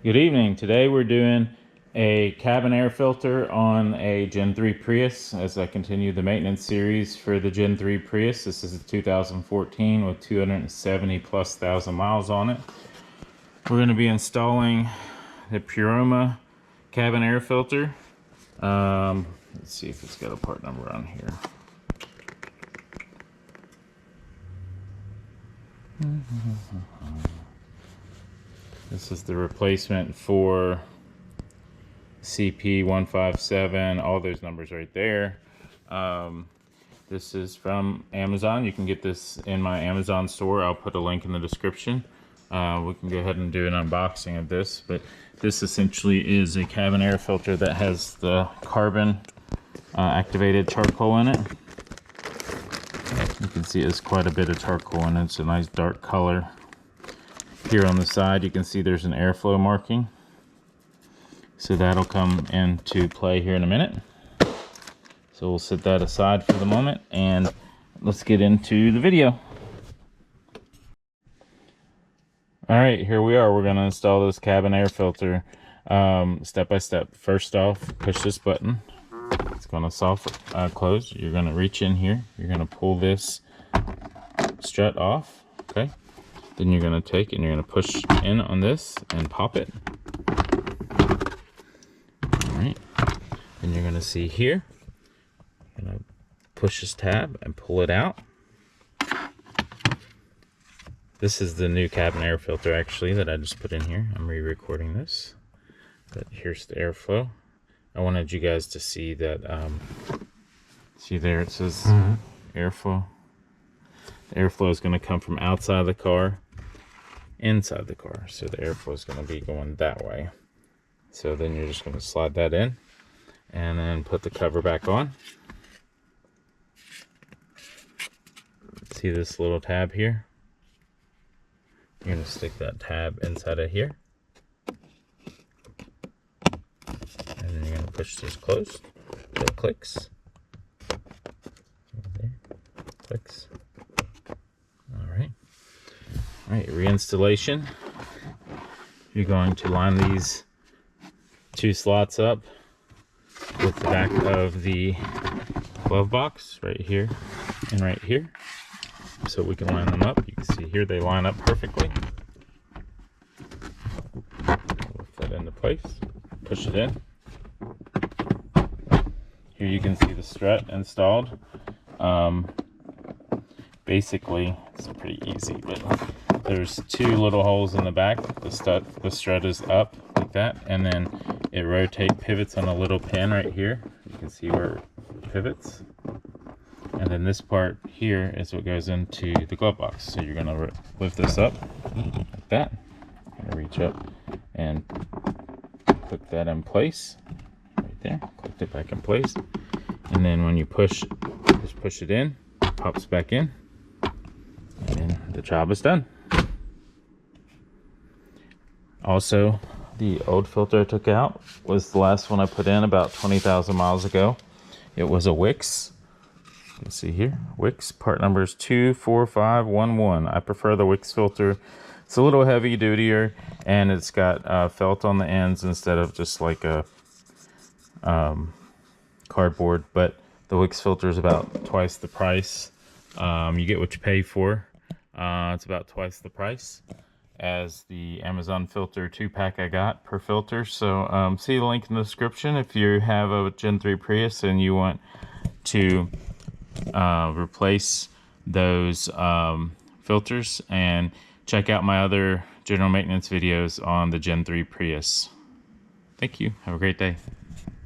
Good evening. Today we're doing a cabin air filter on a Gen 3 Prius as I continue the maintenance series for the Gen 3 Prius. This is a 2014 with 270,000+ miles on it. We're going to be installing the Puroma cabin air filter. Let's see if it's got a part number on here. This is the replacement for CP157, all those numbers right there. This is from Amazon. You can get this in my Amazon store. I'll put a link in the description. We can go ahead and do an unboxing of this, but this essentially is a cabin air filter that has the carbon activated charcoal in it. You can see there's quite a bit of charcoal in it. It's a nice dark color. Here on the side you can see there's an airflow marking, so that'll come into play here in a minute. So we'll set that aside for the moment and let's get into the video. Alright, here we are. We're going to install this cabin air filter step by step. First off, push this button. It's going to soft close. You're going to reach in here. You're going to pull this strut off. Okay. Then you're going to take and you're going to push in on this and pop it. Alright. Then you're going to see here. You're going to push this tab and pull it out. This is the new cabin air filter actually that I just put in here. I'm re-recording this. But here's the airflow. I wanted you guys to see that. See there it says airflow. The airflow is going to come from outside the car inside the car, so the airflow is going to be going that way. So then you're just going to slide that in and then put the cover back on. See this little tab here? You're going to stick that tab inside of here, and then you're going to push this closed till it clicks. There. Clicks. Alright, reinstallation. You're going to line these two slots up with the back of the glove box right here and right here, so we can line them up. You can see here they line up perfectly. Lift that into place, push it in. Here you can see the strut installed. Basically, it's pretty easy, but there's two little holes in the back. The strut is up like that, and then it pivots on a little pin right here. You can see where it pivots. And then this part here is what goes into the glove box. So you're gonna lift this up like that. I'm gonna reach up and put that in place right there. Click it back in place, and then when you push, just push it in, it pops back in. And the job is done. Also, the old filter I took out was the last one I put in about 20,000 miles ago. It was a WIX. You can see here, WIX, part number is 24511. I prefer the WIX filter. It's a little heavy dutier, and it's got felt on the ends instead of just like a cardboard. But the WIX filter is about twice the price. You get what you pay for. It's about twice the price as the Amazon filter 2-pack I got per filter. So see the link in the description if you have a Gen 3 Prius and you want to replace those filters, and check out my other general maintenance videos on the Gen 3 Prius. Thank you. Have a great day.